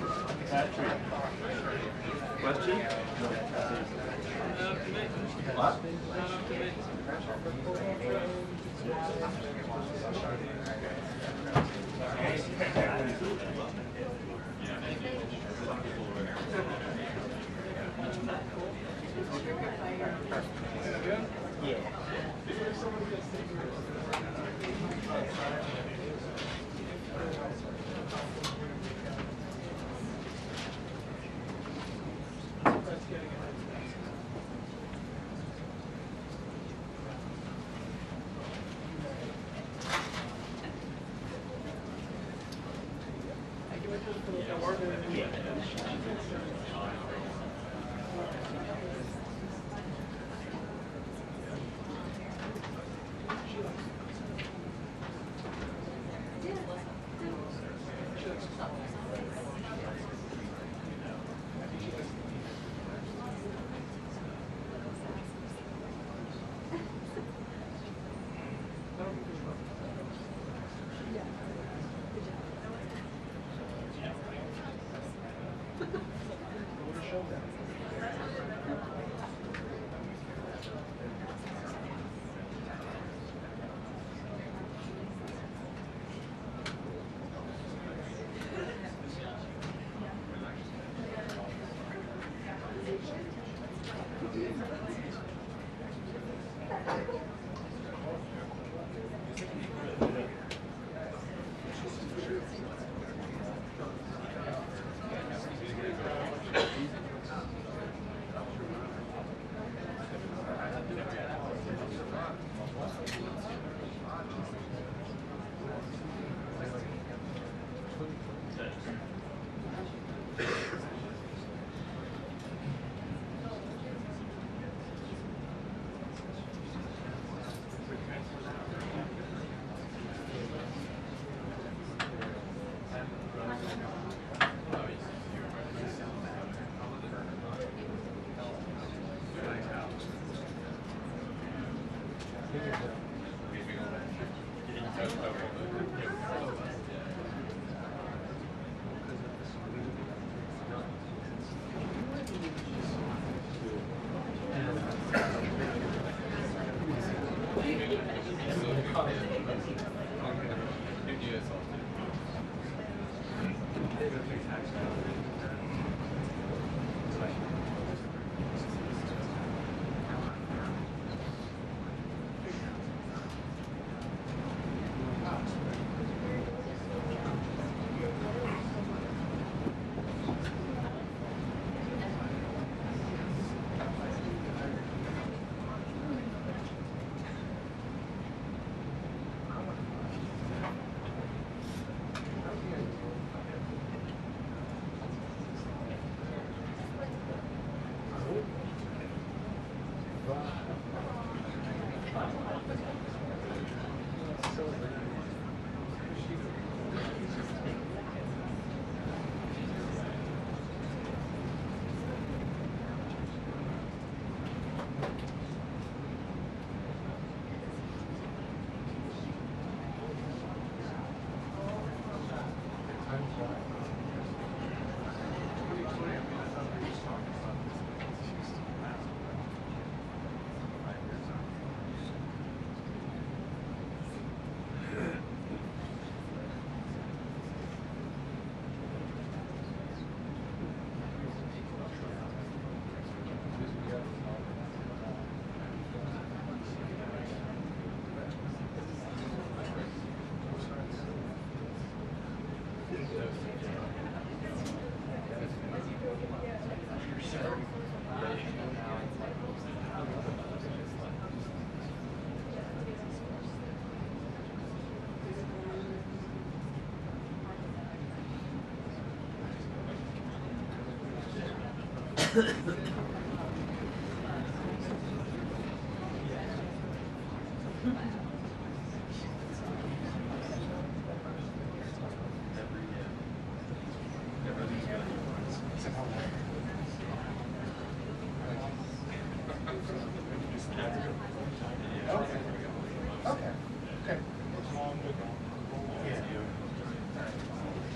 Patrick. Question? What? Yeah.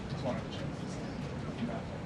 Just wanted to check.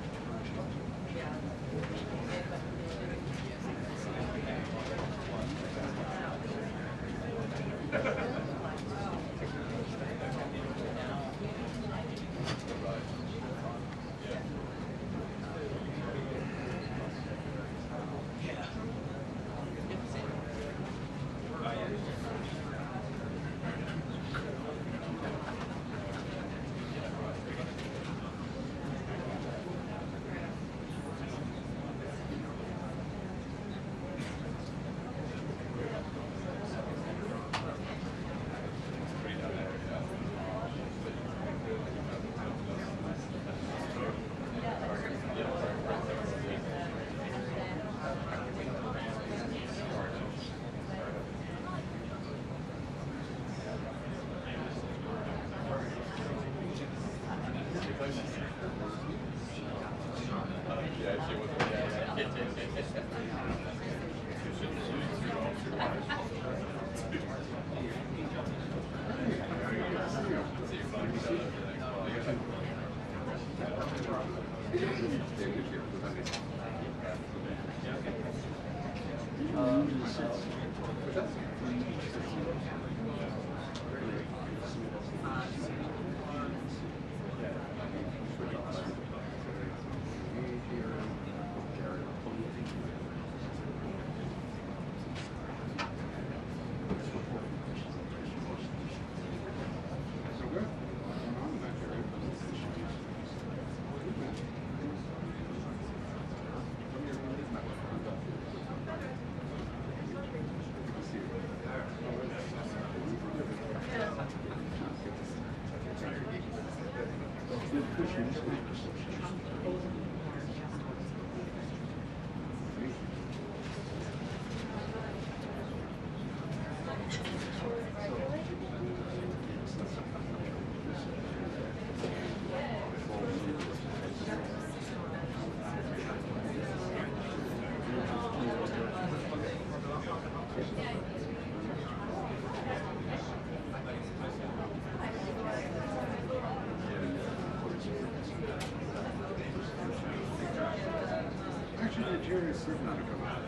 Actually, the jury is certainly going to come out.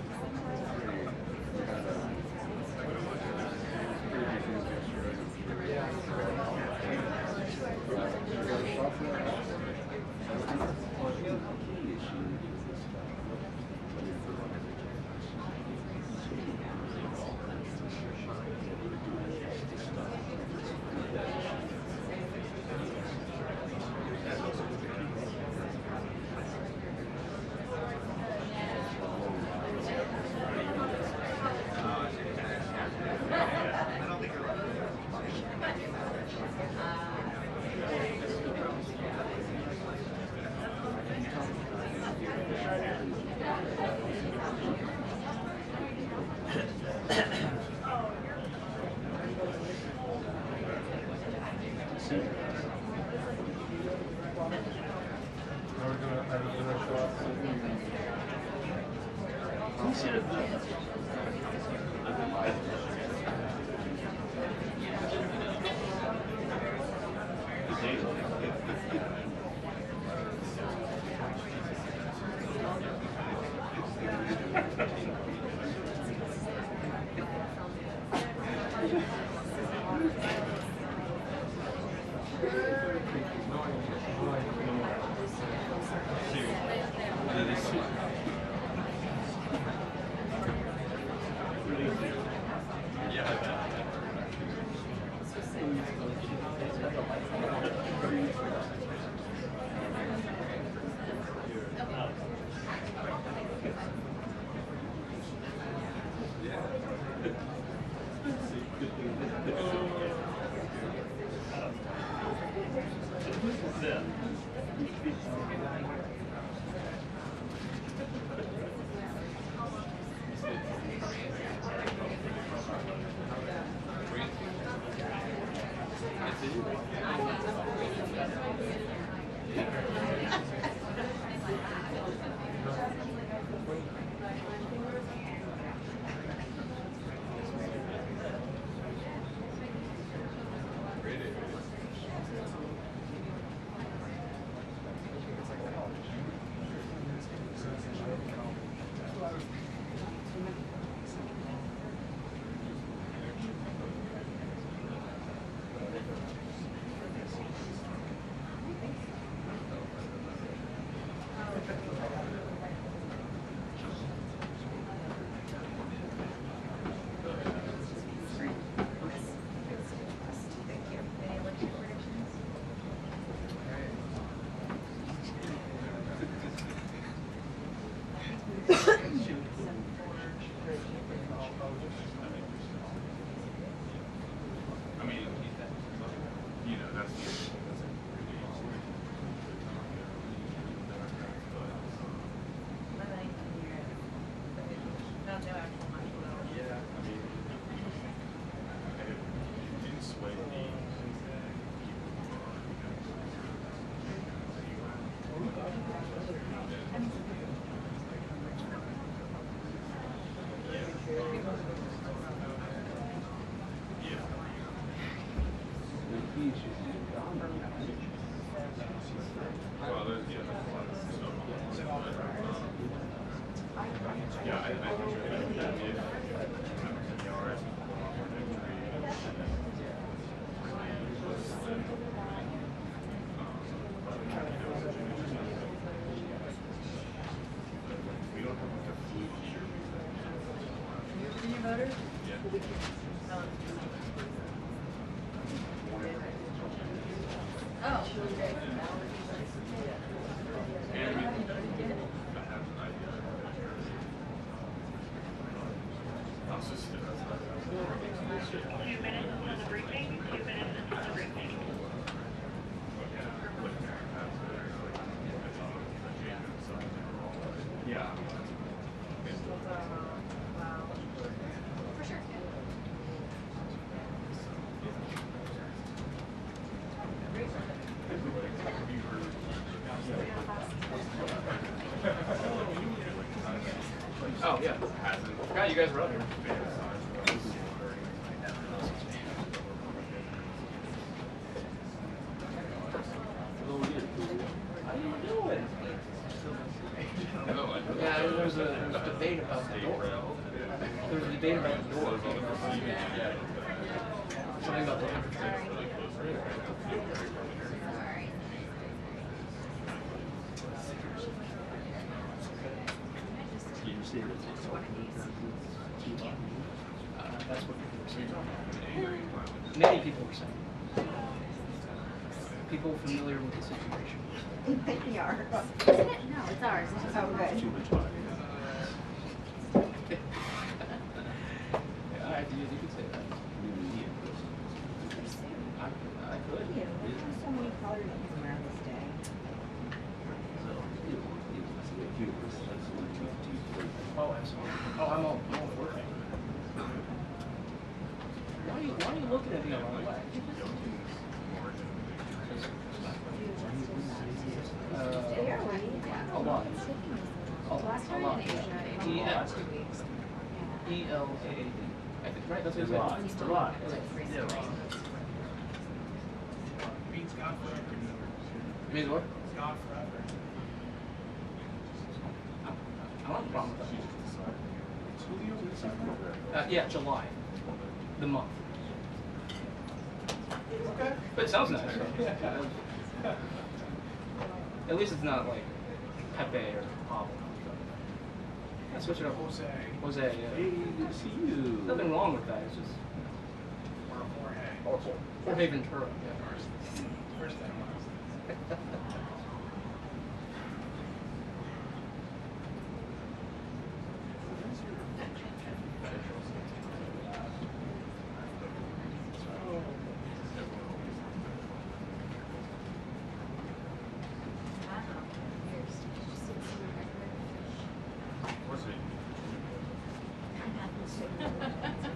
We had a pretty big news yesterday. You got a shot for that? Oh, yeah. Yeah, you guys were up here. Yeah, there was a debate about the door. There was a debate about the door. Something about the temperature. That's what people were saying. Many people were saying. People familiar with the situation. They are. Isn't it? No, it's ours. It's just Oh, good. Too much fun. Yeah, you could say that. I could. Yeah, there's so many colors that come around this day. Oh, absolutely. Oh, I'm all for it. Why are you looking at me the wrong way? A lot. last time in Asia. E-L-A-D. I think, right? That's what it's Lot. It's a lot. Yeah. Means God forever. Means what? God forever. I don't have a problem with that. Yeah, July. The month. Okay. But it sounds nice. At least it's not like Pepe or Pablo. I switch it up. Jose. Jose, yeah. Hey, good to see you. Nothing wrong with that. It's just. Or Jorge. Jorge Ventura. Yeah. First and last.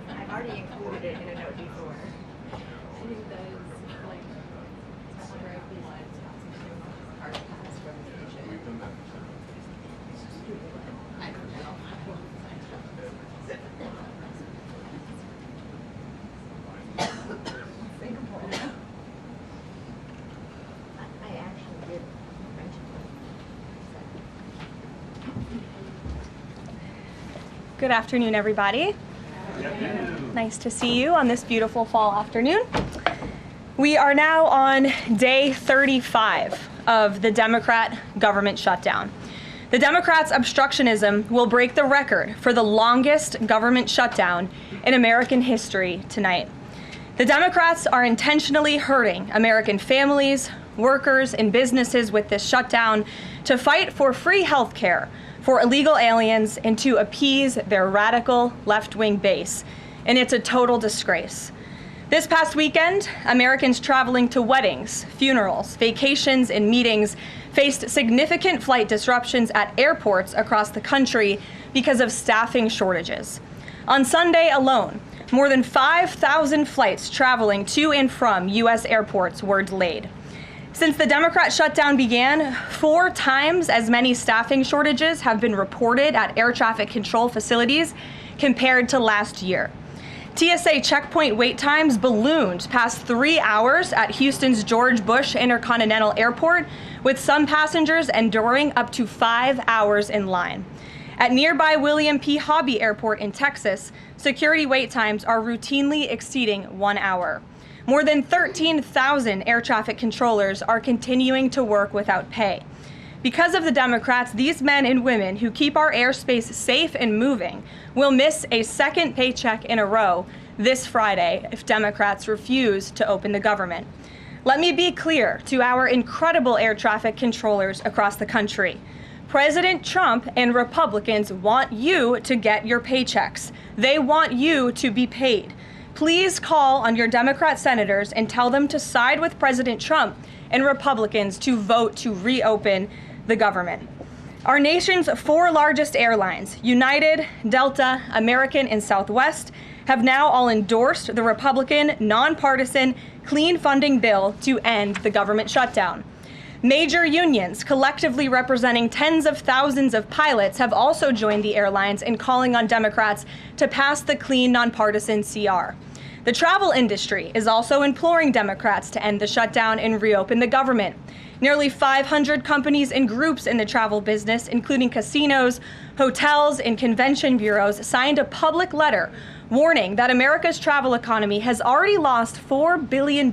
I've already included it in a note before. I actually did mention Good afternoon, everybody. Nice to see you on this beautiful fall afternoon. We are now on day 35 of the Democrat government shutdown. The Democrats' obstructionism will break the record for the longest government shutdown in American history tonight. The Democrats are intentionally hurting American families, workers, and businesses with this shutdown to fight for free health care for illegal aliens and to appease their radical left-wing base. And it's a total disgrace. This past weekend, Americans traveling to weddings, funerals, vacations, and meetings faced significant flight disruptions at airports across the country because of staffing shortages. On Sunday alone, more than 5,000 flights traveling to and from U.S. airports were delayed. Since the Democrat shutdown began, 4 times as many staffing shortages have been reported at air traffic control facilities compared to last year. TSA checkpoint wait times ballooned past 3 hours at Houston's George Bush Intercontinental Airport, with some passengers enduring up to 5 hours in line. At nearby William P. Hobby Airport in Texas, security wait times are routinely exceeding 1 hour. More than 13,000 air traffic controllers are continuing to work without pay. Because of the Democrats, these men and women who keep our airspace safe and moving will miss a second paycheck in a row this Friday if Democrats refuse to open the government. Let me be clear to our incredible air traffic controllers across the country. President Trump and Republicans want you to get your paychecks. They want you to be paid. Please call on your Democrat senators and tell them to side with President Trump and Republicans to vote to reopen the government. Our nation's 4 largest airlines, United, Delta, American, and Southwest, have now all endorsed the Republican, nonpartisan, clean funding bill to end the government shutdown. Major unions, collectively representing tens of thousands of pilots, have also joined the airlines in calling on Democrats to pass the clean, nonpartisan CR. The travel industry is also imploring Democrats to end the shutdown and reopen the government. Nearly 500 companies and groups in the travel business, including casinos, hotels, and convention bureaus, signed a public letter warning that America's travel economy has already lost $4 billion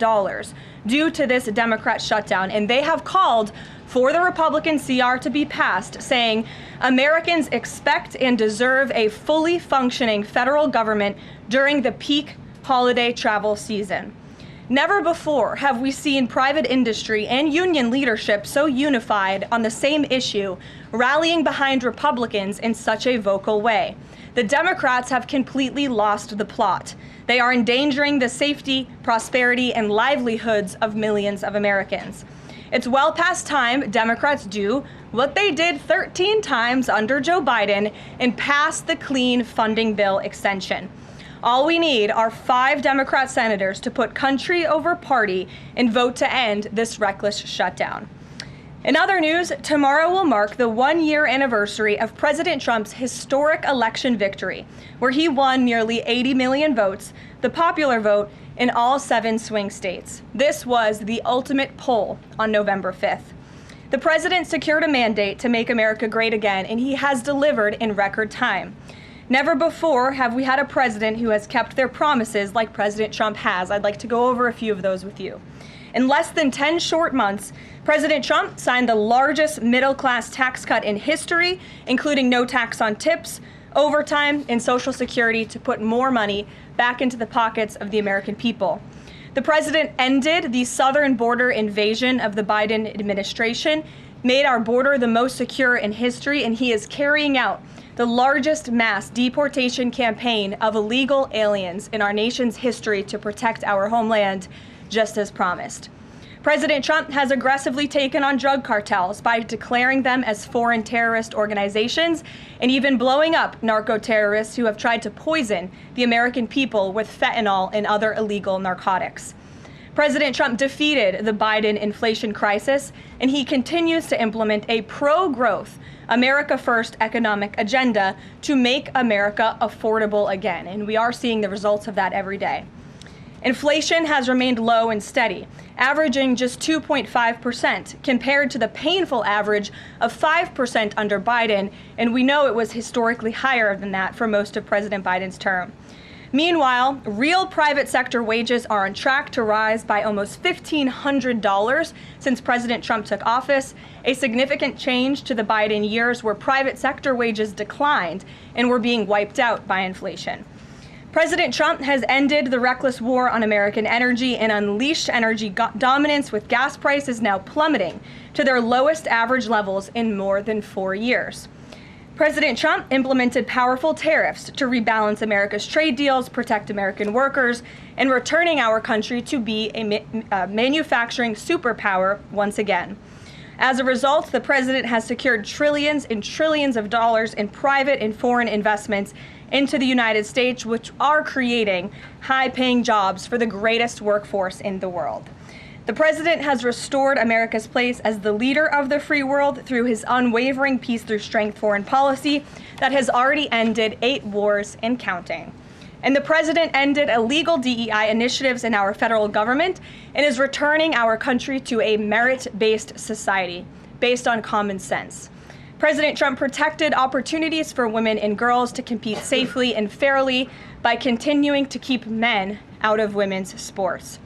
due to this Democrat shutdown, and they have called for the Republican CR to be passed, saying Americans expect and deserve a fully functioning federal government during the peak holiday travel season. Never before have we seen private industry and union leadership so unified on the same issue, rallying behind Republicans in such a vocal way. The Democrats have completely lost the plot. They are endangering the safety, prosperity, and livelihoods of millions of Americans. It's well past time Democrats do what they did 13 times under Joe Biden and pass the clean funding bill extension. All we need are 5 Democrat senators to put country over party and vote to end this reckless shutdown. In other news, tomorrow will mark the 1-year anniversary of President Trump's historic election victory, where he won nearly 80 million votes, the popular vote, in all 7 swing states. This was the ultimate poll on November 5th. The president secured a mandate to make America great again, and he has delivered in record time. Never before have we had a president who has kept their promises like President Trump has. I'd like to go over a few of those with you. In less than 10 short months, President Trump signed the largest middle-class tax cut in history, including no tax on tips, overtime, and Social Security to put more money back into the pockets of the American people. The president ended the southern border invasion of the Biden administration, made our border the most secure in history, and he is carrying out the largest mass deportation campaign of illegal aliens in our nation's history to protect our homeland, just as promised. President Trump has aggressively taken on drug cartels by declaring them as foreign terrorist organizations and even blowing up narco-terrorists who have tried to poison the American people with fentanyl and other illegal narcotics. President Trump defeated the Biden inflation crisis, and he continues to implement a pro-growth, America First economic agenda to make America affordable again, and we are seeing the results of that every day. Inflation has remained low and steady, averaging just 2.5% compared to the painful average of 5% under Biden, and we know it was historically higher than that for most of President Biden's term. Meanwhile, real private sector wages are on track to rise by almost $1,500 since President Trump took office, a significant change to the Biden years where private sector wages declined and were being wiped out by inflation. President Trump has ended the reckless war on American energy and unleashed energy dominance, with gas prices now plummeting to their lowest average levels in more than 4 years. President Trump implemented powerful tariffs to rebalance America's trade deals, protect American workers, and returning our country to be a manufacturing superpower once again. As a result, the president has secured trillions and trillions of dollars in private and foreign investments into the United States, which are creating high-paying jobs for the greatest workforce in the world. The president has restored America's place as the leader of the free world through his unwavering peace through strength foreign policy that has already ended 8 wars and counting. And the president ended illegal DEI initiatives in our federal government and is returning our country to a merit-based society based on common sense. President Trump protected opportunities for women and girls to compete safely and fairly by continuing to keep men out of women's sports.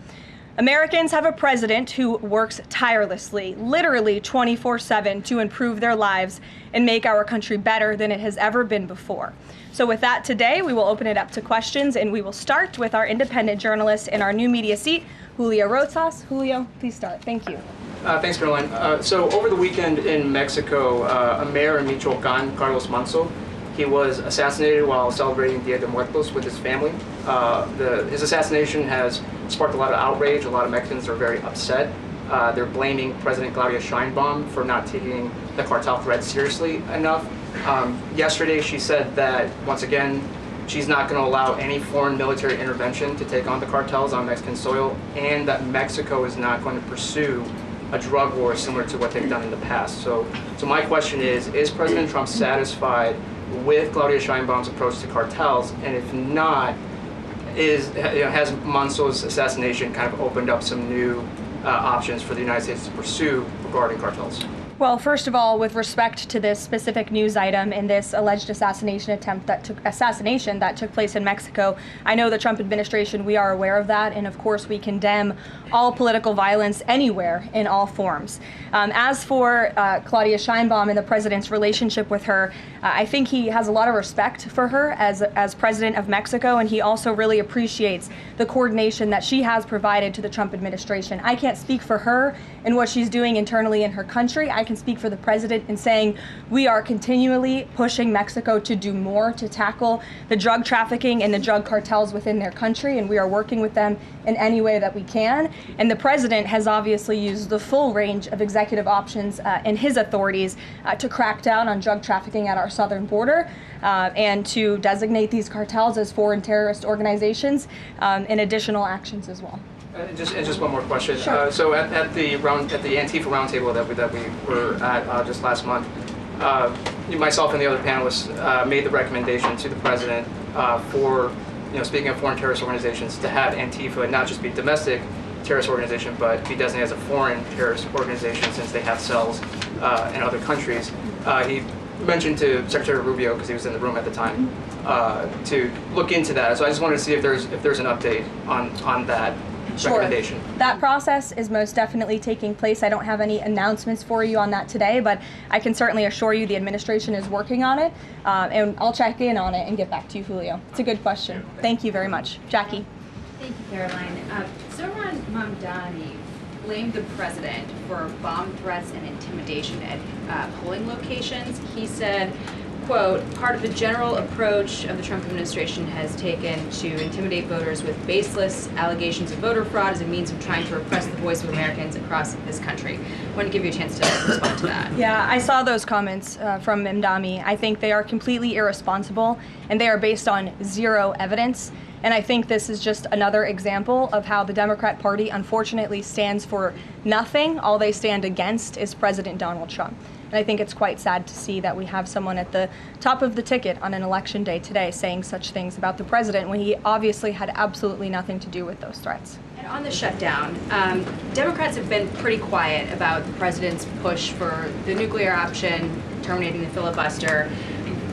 Americans have a president who works tirelessly, literally 24/7, to improve their lives and make our country better than it has ever been before. So with that, today we will open it up to questions, and we will start with our independent journalist in our new media seat, Julio Rosas. Julio, please start. Thank you. Thanks, Caroline. So over the weekend in Mexico, a mayor in Michoacan, Carlos Manso, he was assassinated while celebrating Dia de Muertos with his family. His assassination has sparked a lot of outrage. A lot of Mexicans are very upset. They're blaming President Claudia Sheinbaum for not taking the cartel threat seriously enough. Yesterday, she said that, once again, she's not going to allow any foreign military intervention to take on the cartels on Mexican soil, and that Mexico is not going to pursue a drug war similar to what they've done in the past. So my question is President Trump satisfied with Claudia Sheinbaum's approach to cartels? And if not, has Manso's assassination kind of opened up some new options for the United States to pursue regarding cartels? Well, first of all, with respect to this specific news item and this alleged assassination that took place in Mexico, I know the Trump administration, we are aware of that, and of course we condemn all political violence anywhere in all forms. As for Claudia Sheinbaum and the president's relationship with her, I think he has a lot of respect for her as president of Mexico, and he also really appreciates the coordination that she has provided to the Trump administration. I can't speak for her and what she's doing internally in her country. I can speak for the president in saying we are continually pushing Mexico to do more to tackle the drug trafficking and the drug cartels within their country, and we are working with them in any way that we can. And the president has obviously used the full range of executive options in his authorities to crack down on drug trafficking at our southern border and to designate these cartels as foreign terrorist organizations and additional actions as well. Just one more question. Sure. So at the Antifa roundtable that we were at just last month, myself and the other panelists made the recommendation to the president for, speaking of foreign terrorist organizations, to have Antifa not just be domestic terrorist organization, but be designated as a foreign terrorist organization since they have cells in other countries. He mentioned to Secretary Rubio, because he was in the room at the time, to look into that. So I just wanted to see if there's an update on that. Sure. That process is most definitely taking place. I don't have any announcements for you on that today, but I can certainly assure you the administration is working on it, and I'll check in on it and get back to you, Julio. It's a good question. Thank you very much. Jackie. Thank you, Caroline. Zohran Mamdani blamed the president for bomb threats and intimidation at polling locations. He said, quote, part of the general approach of the Trump administration has taken to intimidate voters with baseless allegations of voter fraud as a means of trying to repress the voice of Americans across this country. I want to give you a chance to respond to that. Yeah, I saw those comments from Mamdani. I think they are completely irresponsible, and they are based on zero evidence. And I think this is just another example of how the Democrat Party unfortunately stands for nothing. All they stand against is President Donald Trump. And I think it's quite sad to see that we have someone at the top of the ticket on an election day today saying such things about the president when he obviously had absolutely nothing to do with those threats. And on the shutdown, Democrats have been pretty quiet about the president's push for the nuclear option, terminating the filibuster.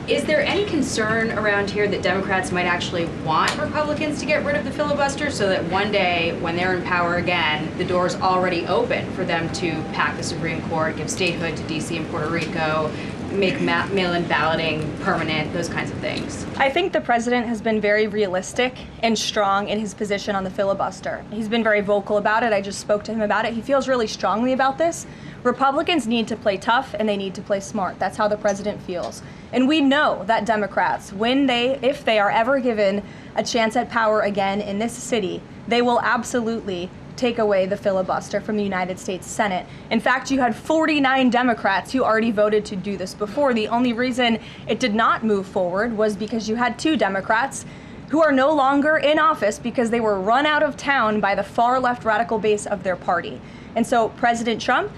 Is there any concern around here that Democrats might actually want Republicans to get rid of the filibuster so that one day, when they're in power again, the door's already open for them to pack the Supreme Court, give statehood to D.C. and Puerto Rico, make mail-in balloting permanent, those kinds of things? I think the president has been very realistic and strong in his position on the filibuster. He's been very vocal about it. I just spoke to him about it. He feels really strongly about this. Republicans need to play tough and they need to play smart. That's how the president feels. And we know that Democrats, if they are ever given a chance at power again in this city, they will absolutely take away the filibuster from the United States Senate. In fact, you had 49 Democrats who already voted to do this before. The only reason it did not move forward was because you had 2 Democrats who are no longer in office because they were run out of town by the far left radical base of their party. And so President Trump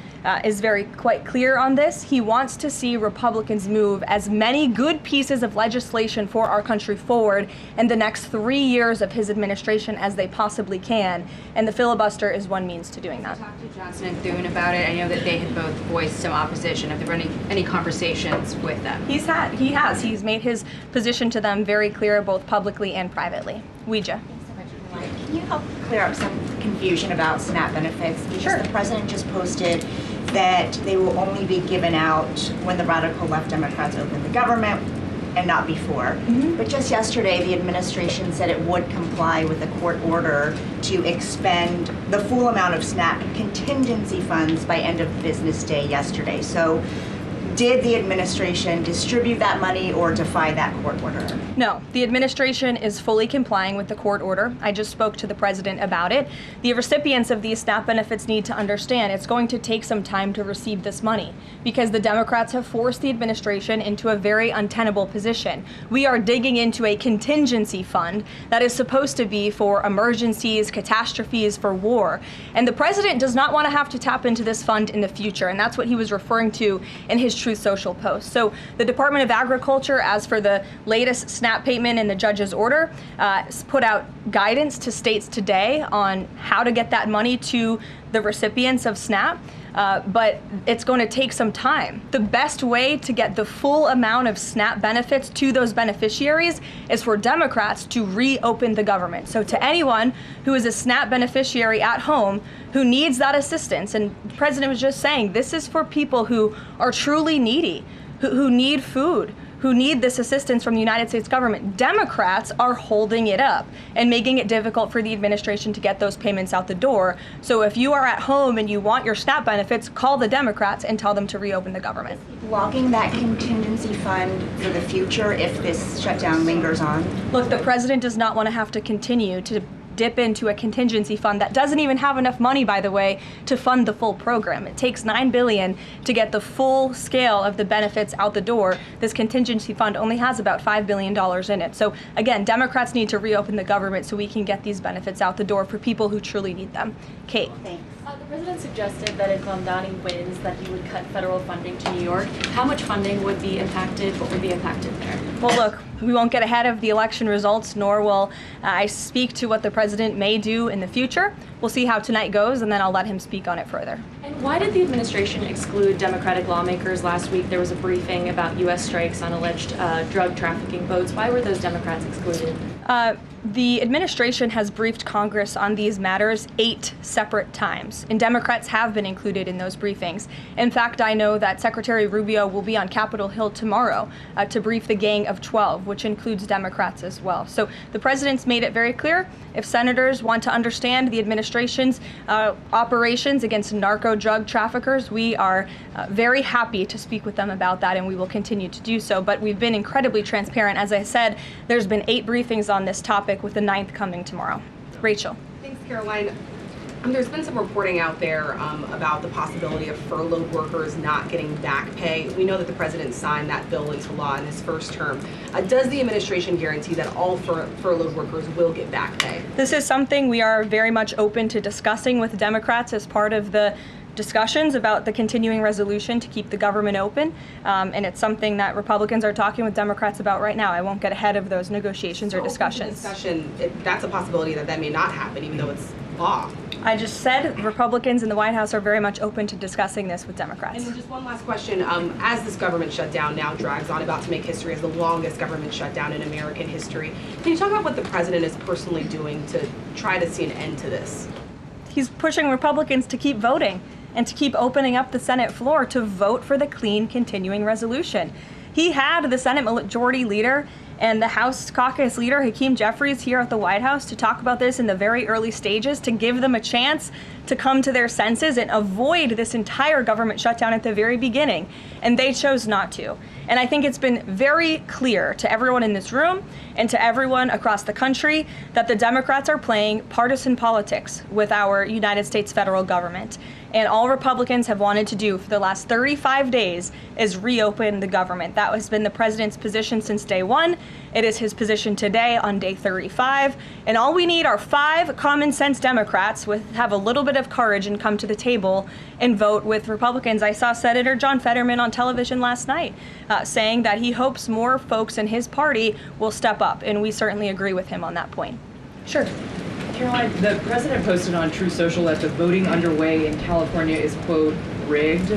is quite clear on this. He wants to see Republicans move as many good pieces of legislation for our country forward in the next 3 years of his administration as they possibly can, and the filibuster is one means to doing that. Talk to Johnson and Thune about it. I know that they had both voiced some opposition. Have there been any conversations with them? He has. He's made his position to them very clear, both publicly and privately. Ouija. Can you help clear up some confusion about SNAP benefits? Because Sure. the president just posted that they will only be given out when the radical left Democrats open the government and not before. But just yesterday, the administration said it would comply with a court order to expend the full amount of SNAP contingency funds by end of business day yesterday. So did the administration distribute that money or defy that court order? No, the administration is fully complying with the court order. I just spoke to the president about it. The recipients of these SNAP benefits need to understand it's going to take some time to receive this money because the Democrats have forced the administration into a very untenable position. We are digging into a contingency fund that is supposed to be for emergencies, catastrophes, for war. And the president does not want to have to tap into this fund in the future, and that's what he was referring to in his Truth Social post. So the Department of Agriculture, as for the latest SNAP payment in the judge's order, put out guidance to states today on how to get that money to the recipients of SNAP. But it's going to take some time. The best way to get the full amount of SNAP benefits to those beneficiaries is for Democrats to reopen the government. So to anyone who is a SNAP beneficiary at home who needs that assistance, and the president was just saying, this is for people who are truly needy, who need food, who need this assistance from the United States government. Democrats are holding it up and making it difficult for the administration to get those payments out the door. So if you are at home and you want your SNAP benefits, call the Democrats and tell them to reopen the government. Blocking that contingency fund for the future if this shutdown lingers on? Look, the president does not want to have to continue to dip into a contingency fund that doesn't even have enough money, by the way, to fund the full program. It takes $9 billion to get the full scale of the benefits out the door. This contingency fund only has about $5 billion in it. So again, Democrats need to reopen the government so we can get these benefits out the door for people who truly need them. Kate. Thanks. The president suggested that if Donnie wins, that he would cut federal funding to New York. How much funding would be impacted? What would be impacted there? Well, look, we won't get ahead of the election results, nor will I speak to what the president may do in the future. We'll see how tonight goes, and then I'll let him speak on it further. And why did the administration exclude Democratic lawmakers last week? There was a briefing about U.S. strikes on alleged drug trafficking boats. Why were those Democrats excluded? The administration has briefed Congress on these matters 8 separate times, and Democrats have been included in those briefings. In fact, I know that Secretary Rubio will be on Capitol Hill tomorrow to brief the Gang of 12, which includes Democrats as well. So the president's made it very clear, if senators want to understand the administration's operations against narco drug traffickers, we are very happy to speak with them about that, and we will continue to do so. But we've been incredibly transparent. As I said, there's been 8 briefings on this topic, with the 9th coming tomorrow. Rachel. Thanks, Caroline. There's been some reporting out there about the possibility of furloughed workers not getting back pay. We know that the president signed that bill into law in his first term. Does the administration guarantee that all furloughed workers will get back pay? This is something we are very much open to discussing with Democrats as part of the discussions about the continuing resolution to keep the government open, and it's something that Republicans are talking with Democrats about right now. I won't get ahead of those negotiations or discussions. That's a possibility that may not happen, even though it's law. I just said Republicans in the White House are very much open to discussing this with Democrats. And just one last question. As this government shutdown now drags on, about to make history as the longest government shutdown in American history, can you talk about what the president is personally doing to try to see an end to this? He's pushing Republicans to keep voting and to keep opening up the Senate floor to vote for the clean continuing resolution. He had the Senate Majority Leader and the House Caucus Leader, Hakeem Jeffries, here at the White House to talk about this in the very early stages, to give them a chance to come to their senses and avoid this entire government shutdown at the very beginning. And they chose not to. And I think it's been very clear to everyone in this room and to everyone across the country that the Democrats are playing partisan politics with our United States federal government. And all Republicans have wanted to do for the last 35 days is reopen the government. That has been the president's position since day one. It is his position today on day 35. And all we need are 5 common sense Democrats with have a little bit of courage and come to the table and vote with Republicans. I saw Senator John Fetterman on television last night saying that he hopes more folks in his party will step up. And we certainly agree with him on that point. Sure. Caroline, the president posted on True Social that the voting underway in California is, quote, rigged.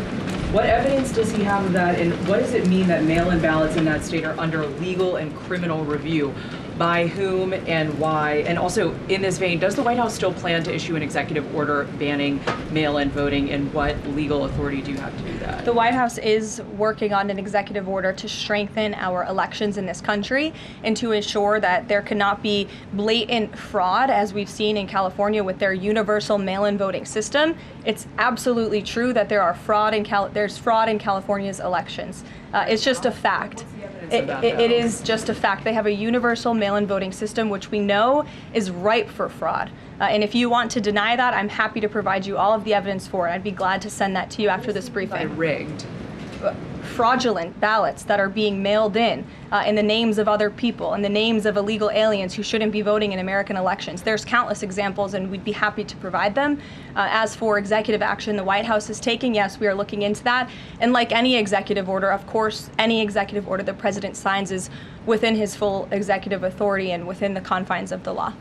What evidence does he have of that, and what does it mean that mail-in ballots in that state are under legal and criminal review? By whom and why? And also, in this vein, does the White House still plan to issue an executive order banning mail-in voting, and what legal authority do you have to do that? The White House is working on an executive order to strengthen our elections in this country and to ensure that there cannot be blatant fraud, as we've seen in California with their universal mail-in voting system. It's absolutely true that there's fraud in California's elections. It's just a fact. It is just a fact. They have a universal mail-in voting system, which we know is ripe for fraud. And if you want to deny that, I'm happy to provide you all of the evidence for it. I'd be glad to send that to you after this briefing. Rigged. Fraudulent ballots that are being mailed in the names of other people, in the names of illegal aliens who shouldn't be voting in American elections. There's countless examples, and we'd be happy to provide them. As for executive action the White House is taking, yes, we are looking into that. And like any executive order, of course, any executive order the president signs is within his full executive authority and within the confines of the law.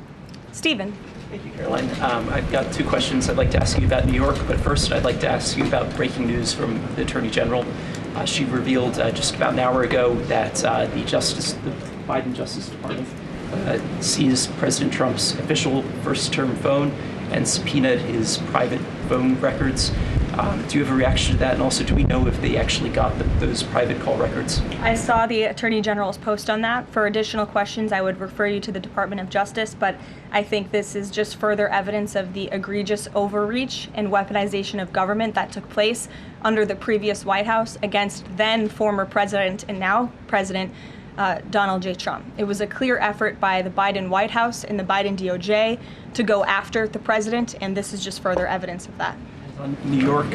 Stephen. Thank you, Caroline. I've got 2 questions I'd like to ask you about New York, but first I'd like to ask you about breaking news from the Attorney General. She revealed just about an hour ago that the Biden Justice Department seized President Trump's official first-term phone and subpoenaed his private phone records. Do you have a reaction to that? And also, do we know if they actually got those private call records? I saw the Attorney General's post on that. For additional questions, I would refer you to the Department of Justice, but I think this is just further evidence of the egregious overreach and weaponization of government that took place under the previous White House against then former President and now President Donald J. Trump. It was a clear effort by the Biden White House and the Biden DOJ to go after the president, and this is just further evidence of that. On New York,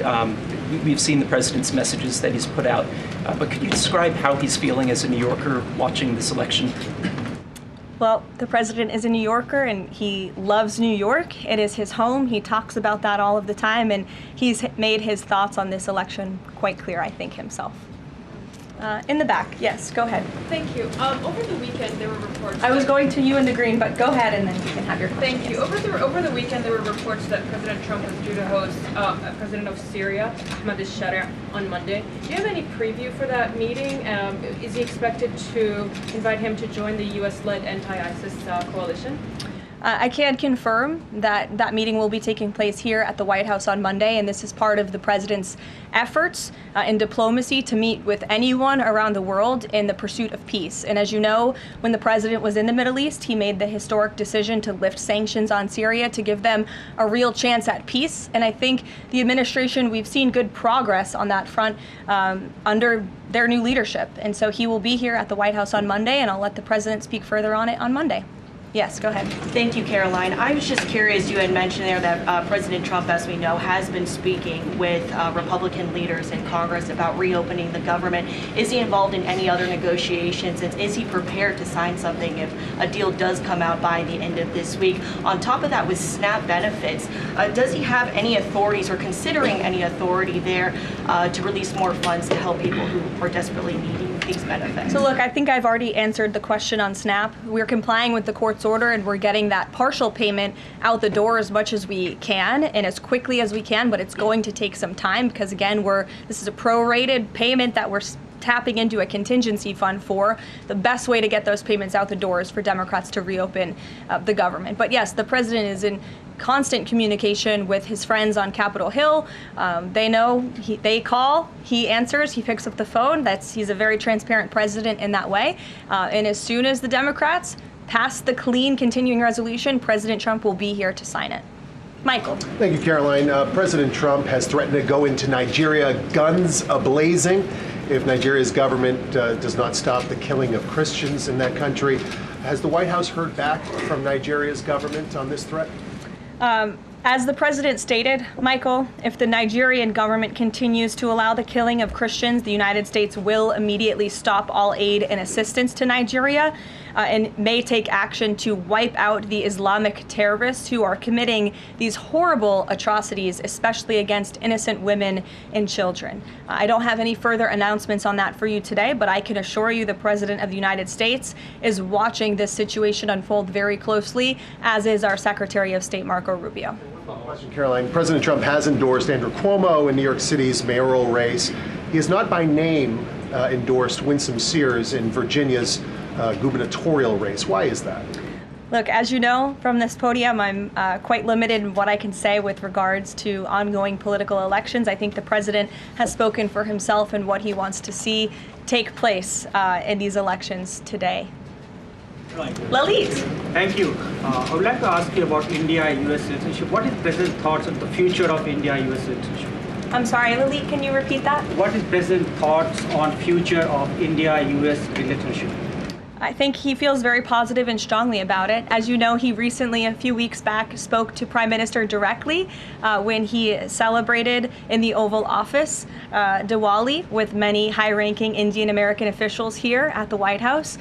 we've seen the president's messages that he's put out, but could you describe how he's feeling as a New Yorker watching this election? Well, the president is a New Yorker and he loves New York. It is his home. He talks about that all of the time, and he's made his thoughts on this election quite clear, I think, himself. In the back, yes, go ahead. Thank you. Over the weekend, there were reports. I was going to you in the green, but go ahead and then you can have your question. Thank you. Over the weekend, there were reports that President Trump was due to host President of Syria, Ahmad al-Sharia, on Monday. Do you have any preview for that meeting? Is he expected to invite him to join the U.S.-led anti-ISIS coalition? I can confirm that that meeting will be taking place here at the White House on Monday, and this is part of the president's efforts in diplomacy to meet with anyone around the world in the pursuit of peace. And as you know, when the president was in the Middle East, he made the historic decision to lift sanctions on Syria to give them a real chance at peace. And I think the administration, we've seen good progress on that front under their new leadership. And so he will be here at the White House on Monday, and I'll let the president speak further on it on Monday. Yes, go ahead. Thank you, Caroline. I was just curious, you had mentioned there that President Trump, as we know, has been speaking with Republican leaders in Congress about reopening the government. Is he involved in any other negotiations, and is he prepared to sign something if a deal does come out by the end of this week? On top of that, with SNAP benefits, does he have any authorities or considering any authority there to release more funds to help people who are desperately needing these benefits? So look, I think I've already answered the question on SNAP. We're complying with the court's order, and we're getting that partial payment out the door as much as we can and as quickly as we can, but it's going to take some time because, again, this is a prorated payment that we're tapping into a contingency fund for. The best way to get those payments out the door is for Democrats to reopen the government. But yes, the president is in constant communication with his friends on Capitol Hill. They know, they call, he answers, he picks up the phone. He's a very transparent president in that way. And as soon as the Democrats pass the clean continuing resolution, President Trump will be here to sign it. Michael. Thank you, Caroline. President Trump has threatened to go into Nigeria guns a-blazing if Nigeria's government does not stop the killing of Christians in that country. Has the White House heard back from Nigeria's government on this threat? As the president stated, Michael, if the Nigerian government continues to allow the killing of Christians, the United States will immediately stop all aid and assistance to Nigeria and may take action to wipe out the Islamic terrorists who are committing these horrible atrocities, especially against innocent women and children. I don't have any further announcements on that for you today, but I can assure you the President of the United States is watching this situation unfold very closely, as is our Secretary of State, Marco Rubio. Caroline, President Trump has endorsed Andrew Cuomo in New York City's mayoral race. He has not by name endorsed Winsome Sears in Virginia's gubernatorial race. Why is that? Look, as you know from this podium, I'm quite limited in what I can say with regards to ongoing political elections. I think the president has spoken for himself and what he wants to see take place in these elections today. Lalit. Thank you. I would like to ask you about India-US citizenship. What is President's thoughts on the future of India-US citizenship? I'm sorry, Lalit, can you repeat that? What is President's thoughts on future of India-US relationship? I think he feels very positive and strongly about it. As you know, he recently, a few weeks back, spoke to Prime Minister directly when he celebrated in the Oval Office Diwali with many high-ranking Indian American officials here at the White House.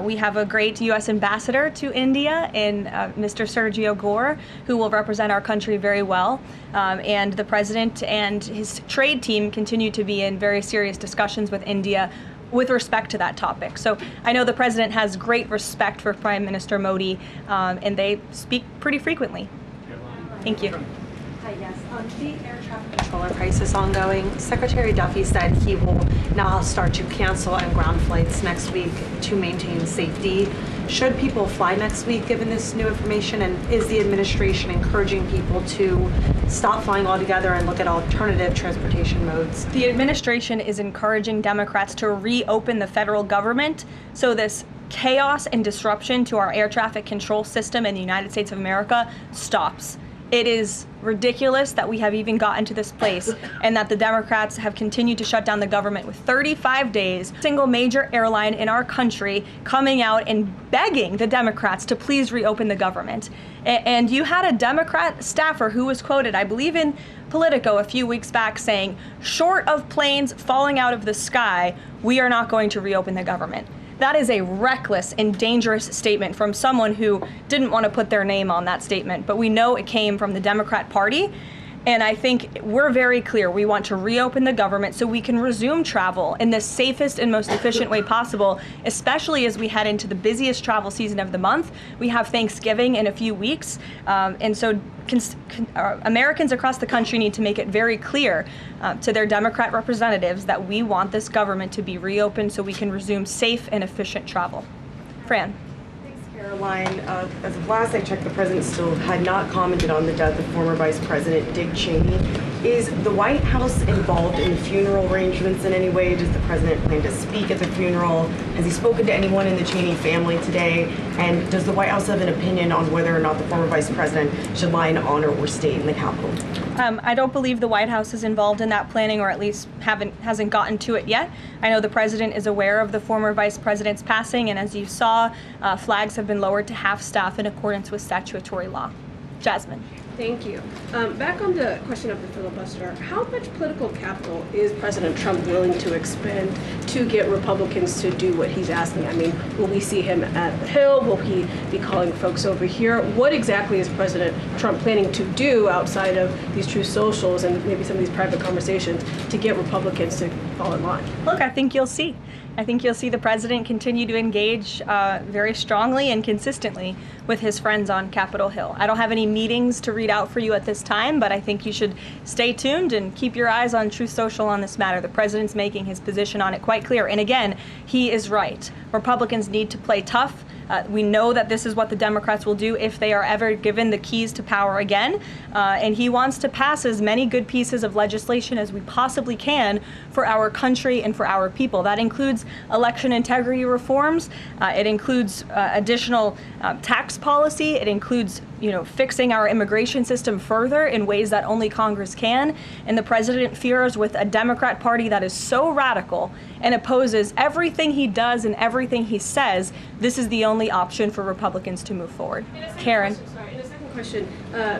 We have a great U.S. ambassador to India in Mr. Sergio Gore, who will represent our country very well. And the president and his trade team continue to be in very serious discussions with India with respect to that topic. So I know the president has great respect for Prime Minister Modi, and they speak pretty frequently. Thank you. Hi, yes. The air traffic controller crisis ongoing. Secretary Duffy said he will now start to cancel and ground flights next week to maintain safety. Should people fly next week given this new information, and is the administration encouraging people to stop flying altogether and look at alternative transportation modes? The administration is encouraging Democrats to reopen the federal government so this chaos and disruption to our air traffic control system in the United States of America stops. It is ridiculous that we have even gotten to this place and that the Democrats have continued to shut down the government with 35 days, single major airline in our country coming out and begging the Democrats to please reopen the government. And you had a Democrat staffer who was quoted, I believe in Politico a few weeks back, saying, short of planes falling out of the sky, we are not going to reopen the government. That is a reckless and dangerous statement from someone who didn't want to put their name on that statement, but we know it came from the Democrat Party. And I think we're very clear. We want to reopen the government so we can resume travel in the safest and most efficient way possible, especially as we head into the busiest travel season of the month. We have Thanksgiving in a few weeks. And so Americans across the country need to make it very clear to their Democrat representatives that we want this government to be reopened so we can resume safe and efficient travel. Fran. Caroline, as of last I checked, the president still had not commented on the death of former Vice President Dick Cheney. Is the White House involved in the funeral arrangements in any way? Does the president plan to speak at the funeral? Has he spoken to anyone in the Cheney family today? And does the White House have an opinion on whether or not the former vice president should lie in honor or state in the Capitol? I don't believe the White House is involved in that planning, or at least hasn't gotten to it yet. I know the president is aware of the former vice president's passing, and as you saw, flags have been lowered to half staff in accordance with statutory law. Jasmine. Thank you. Back on the question of the filibuster, how much political capital is President Trump willing to expend to get Republicans to do what he's asking? I mean, will we see him at the Hill? Will he be calling folks over here? What exactly is President Trump planning to do outside of these true socials and maybe some of these private conversations to get Republicans to fall in line? Look, I think you'll see. I think you'll see the president continue to engage very strongly and consistently with his friends on Capitol Hill. I don't have any meetings to read out for you at this time, but I think you should stay tuned and keep your eyes on Truth Social on this matter. The president's making his position on it quite clear. And again, he is right. Republicans need to play tough. We know that this is what the Democrats will do if they are ever given the keys to power again. And he wants to pass as many good pieces of legislation as we possibly can for our country and for our people. That includes election integrity reforms. It includes additional tax policy. It includes, fixing our immigration system further in ways that only Congress can. And the president fears with a Democrat Party that is so radical and opposes everything he does and everything he says, this is the only option for Republicans to move forward. Karen. In a second question.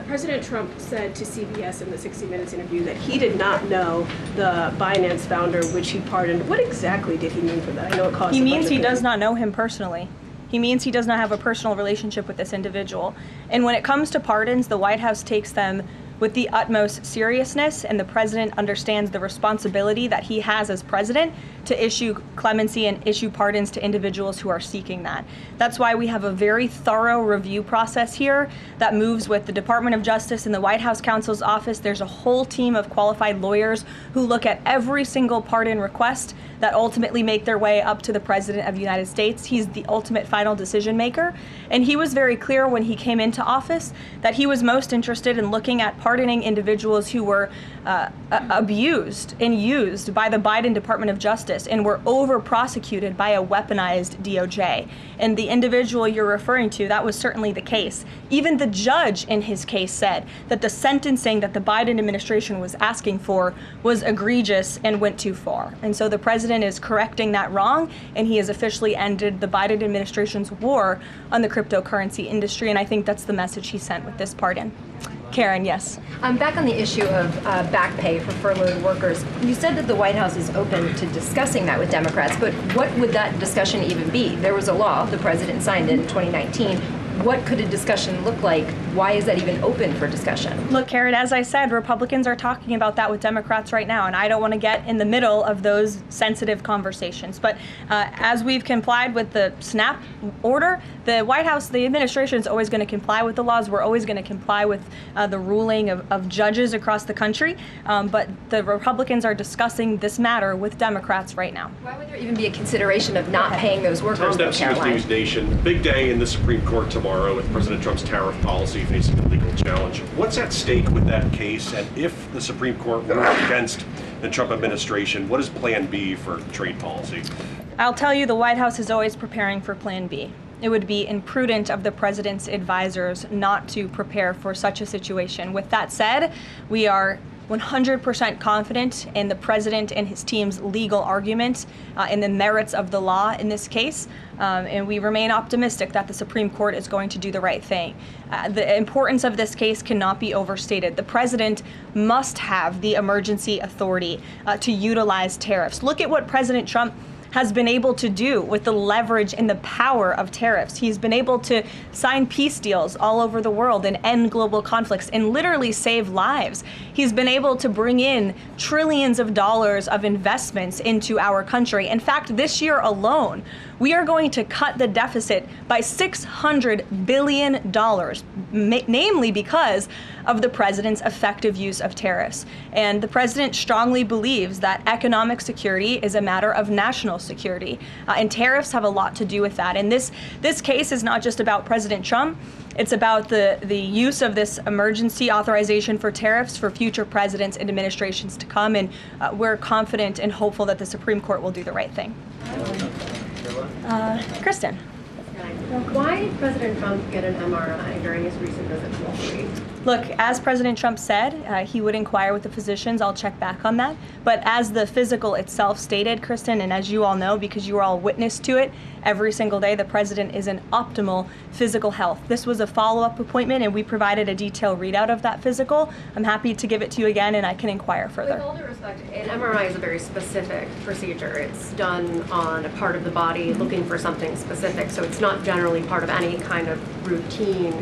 President Trump said to CBS in the 60 Minutes interview that he did not know the Binance founder, which he pardoned. What exactly did he mean for that? I know it caused. He means he does not know him personally. He means he does not have a personal relationship with this individual. And when it comes to pardons, the White House takes them with the utmost seriousness, and the president understands the responsibility that he has as president to issue clemency and issue pardons to individuals who are seeking that. That's why we have a very thorough review process here that moves with the Department of Justice and the White House counsel's office. There's a whole team of qualified lawyers who look at every single pardon request that ultimately make their way up to the President of the United States. He's the ultimate final decision maker. And he was very clear when he came into office that he was most interested in looking at pardoning individuals who were abused and used by the Biden Department of Justice and were over-prosecuted by a weaponized DOJ. And the individual you're referring to, that was certainly the case. Even the judge in his case said that the sentencing that the Biden administration was asking for was egregious and went too far. And so the president is correcting that wrong, and he has officially ended the Biden administration's war on the cryptocurrency industry, and I think that's the message he sent with this pardon. Karen, yes. Back on the issue of back pay for furloughed workers, you said that the White House is open to discussing that with Democrats, but what would that discussion even be? There was a law, the president signed it in 2019. What could a discussion look like? Why is that even open for discussion? Look, Karen, as I said, Republicans are talking about that with Democrats right now, and I don't want to get in the middle of those sensitive conversations. But as we've complied with the SNAP order, the White House, the administration is always going to comply with the laws. We're always going to comply with the ruling of judges across the country. But the Republicans are discussing this matter with Democrats right now. Why would there even be a consideration of not paying those workers? Tom Dempsey with News Nation. Big day in the Supreme Court tomorrow with President Trump's tariff policy facing a legal challenge. What's at stake with that case? And if the Supreme Court rules against the Trump administration, what is Plan B for trade policy? I'll tell you, the White House is always preparing for Plan B. It would be imprudent of the president's advisors not to prepare for such a situation. With that said, we are 100% confident in the president and his team's legal argument in the merits of the law in this case, and we remain optimistic that the Supreme Court is going to do the right thing. The importance of this case cannot be overstated. The president must have the emergency authority to utilize tariffs. Look at what President Trump has been able to do with the leverage and the power of tariffs. He's been able to sign peace deals all over the world and end global conflicts and literally save lives. He's been able to bring in trillions of dollars of investments into our country. In fact, this year alone, we are going to cut the deficit by $600 billion, namely because of the president's effective use of tariffs. And the president strongly believes that economic security is a matter of national security, and tariffs have a lot to do with that. And this case is not just about President Trump. It's about the use of this emergency authorization for tariffs for future presidents and administrations to come, and we're confident and hopeful that the Supreme Court will do the right thing. Kristen. Why did President Trump get an MRI during his recent visit to Wall Street? Look, as President Trump said, he would inquire with the physicians. I'll check back on that. But as the physical itself stated, Kristen, and as you all know, because you are all witness to it every single day, the president is in optimal physical health. This was a follow-up appointment, and we provided a detailed readout of that physical. I'm happy to give it to you again, and I can inquire further. With all due respect, an MRI is a very specific procedure. It's done on a part of the body looking for something specific, so it's not generally part of any kind of routine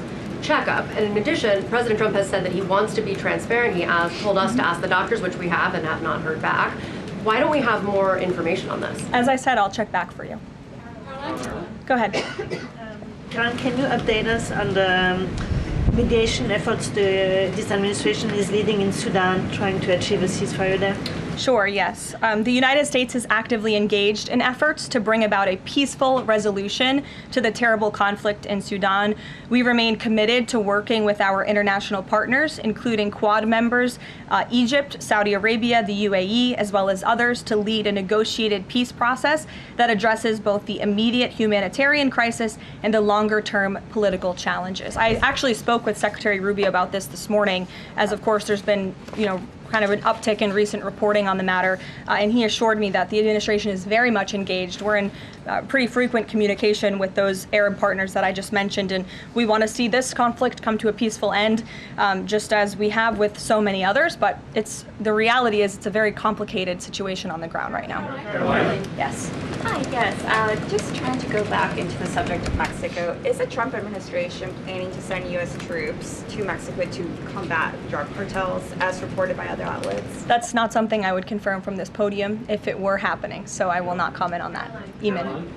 checkup. And in addition, President Trump has said that he wants to be transparent. He told us to ask the doctors, which we have and have not heard back. Why don't we have more information on this? As I said, I'll check back for you. Go ahead. Karoline, can you update us on the mediation efforts this administration is leading in Sudan, trying to achieve a ceasefire there? Sure, yes. The United States is actively engaged in efforts to bring about a peaceful resolution to the terrible conflict in Sudan. We remain committed to working with our international partners, including Quad members, Egypt, Saudi Arabia, the UAE, as well as others, to lead a negotiated peace process that addresses both the immediate humanitarian crisis and the longer-term political challenges. I actually spoke with Secretary Rubio about this morning, as of course there's been, kind of an uptick in recent reporting on the matter, and he assured me that the administration is very much engaged. We're in pretty frequent communication with those Arab partners that I just mentioned, and we want to see this conflict come to a peaceful end, just as we have with so many others, but the reality is it's a very complicated situation on the ground right now. Yes. Hi, yes. Just trying to go back into the subject of Mexico. Is the Trump administration planning to send U.S. troops to Mexico to combat drug cartels, as reported by other outlets? That's not something I would confirm from this podium if it were happening, so I will not comment on that. Eamon.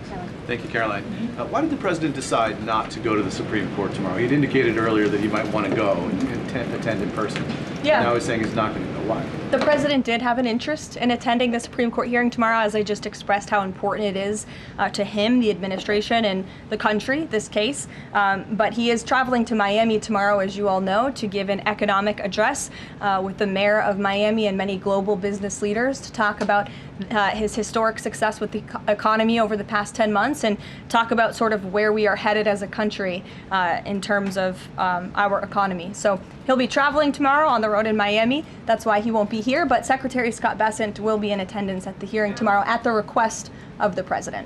Thank you, Caroline. Why did the president decide not to go to the Supreme Court tomorrow? He had indicated earlier that he might want to go and attend in person. Yeah. Now he's saying he's not going to go. Why? The president did have an interest in attending the Supreme Court hearing tomorrow, as I just expressed how important it is to him, the administration, and the country, this case. But he is traveling to Miami tomorrow, as you all know, to give an economic address with the mayor of Miami and many global business leaders to talk about his historic success with the economy over the past 10 months and talk about sort of where we are headed as a country in terms of our economy. So he'll be traveling tomorrow on the road in Miami. That's why he won't be here, but Secretary Scott Bessent will be in attendance at the hearing tomorrow at the request of the president.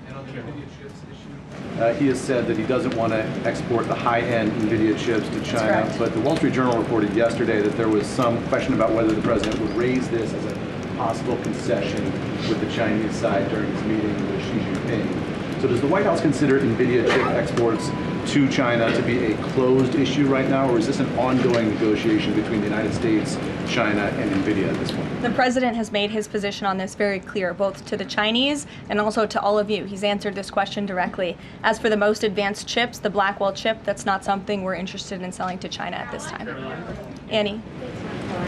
He has said that he doesn't want to export the high-end NVIDIA chips to China, but the Wall Street Journal reported yesterday that there was some question about whether the president would raise this as a possible concession with the Chinese side during his meeting with Xi Jinping. So does the White House consider NVIDIA chip exports to China to be a closed issue right now, or is this an ongoing negotiation between the United States, China, and NVIDIA at this point? The president has made his position on this very clear, both to the Chinese and also to all of you. He's answered this question directly. As for the most advanced chips, the Blackwell chip, that's not something we're interested in selling to China at this time. Annie.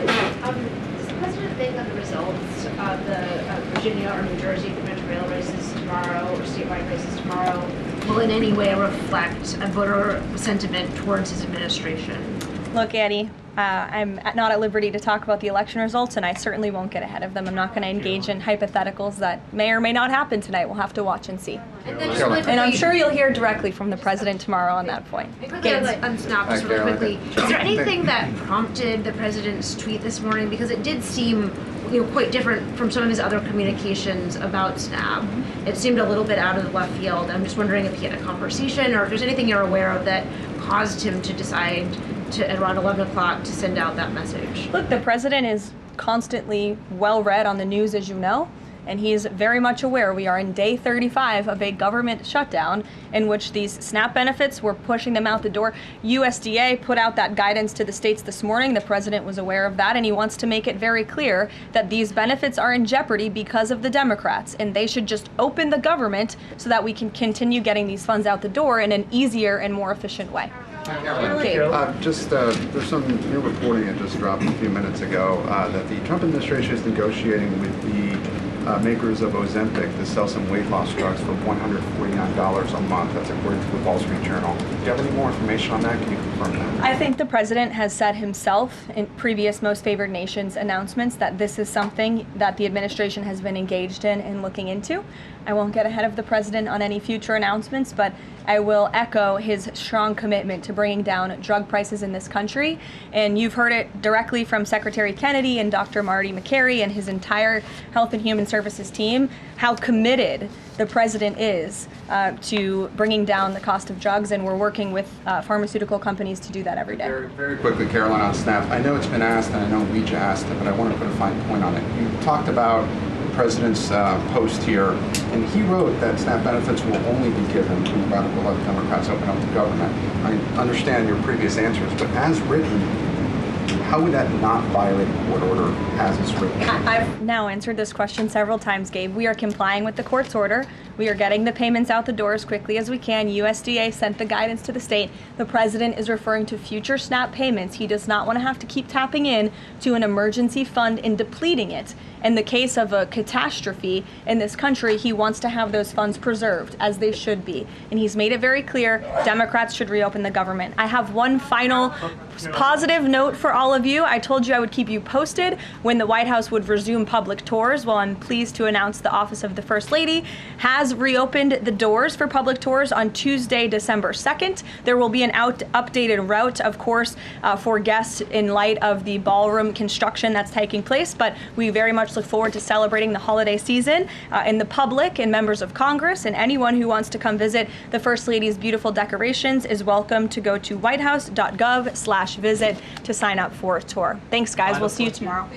Does the president think that the results of the Virginia or New Jersey gubernatorial races tomorrow, or statewide races tomorrow, will in any way reflect a voter sentiment towards his administration? Look, Annie, I'm not at liberty to talk about the election results, and I certainly won't get ahead of them. I'm not going to engage in hypotheticals that may or may not happen tonight. We'll have to watch and see. And I'm sure you'll hear directly from the president tomorrow on that point. On Snap, just really quickly, is there anything that prompted the president's tweet this morning? Because it did seem quite different from some of his other communications about Snap. It seemed a little bit out of the left field. I'm just wondering if he had a conversation or if there's anything you're aware of that caused him to decide to, at around 11 o'clock, to send out that message. Look, the president is constantly well read on the news, as you know, and he is very much aware we are in day 35 of a government shutdown in which these SNAP benefits, we're pushing them out the door. USDA put out that guidance to the states this morning. The president was aware of that, and he wants to make it very clear that these benefits are in jeopardy because of the Democrats, and they should just open the government so that we can continue getting these funds out the door in an easier and more efficient way. There's some new reporting that just dropped a few minutes ago that the Trump administration is negotiating with the makers of Ozempic to sell some weight loss drugs for $149 a month. That's according to the Wall Street Journal. Do you have any more information on that? Can you confirm that? I think the president has said himself in previous Most Favored Nations announcements that this is something that the administration has been engaged in and looking into. I won't get ahead of the president on any future announcements, but I will echo his strong commitment to bringing down drug prices in this country. And you've heard it directly from Secretary Kennedy and Dr. Marty Makary and his entire Health and Human Services team, how committed the president is to bringing down the cost of drugs, and we're working with pharmaceutical companies to do that every day. Very quickly, Caroline, on SNAP. I know it's been asked, and I know we just asked it, but I want to put a fine point on it. You talked about president's post here, and he wrote that SNAP benefits will only be given when radical left Democrats open up the government. I understand your previous answers, but as written, how would that not violate a court order as it's written? I've now answered this question several times, Gabe. We are complying with the court's order. We are getting the payments out the door as quickly as we can. USDA sent the guidance to the state. The president is referring to future SNAP payments. He does not want to have to keep tapping in to an emergency fund and depleting it. In the case of a catastrophe in this country, he wants to have those funds preserved, as they should be. And he's made it very clear Democrats should reopen the government. I have one final positive note for all of you. I told you I would keep you posted when the White House would resume public tours. Well, I'm pleased to announce the Office of the First Lady has has reopened the doors for public tours on Tuesday, December 2nd. There will be an updated route, of course, for guests in light of the ballroom construction that's taking place, but we very much look forward to celebrating the holiday season. And the public and members of Congress and anyone who wants to come visit the First Lady's beautiful decorations is welcome to go to whitehouse.gov/visit to sign up for a tour. Thanks, guys. We'll see you tomorrow.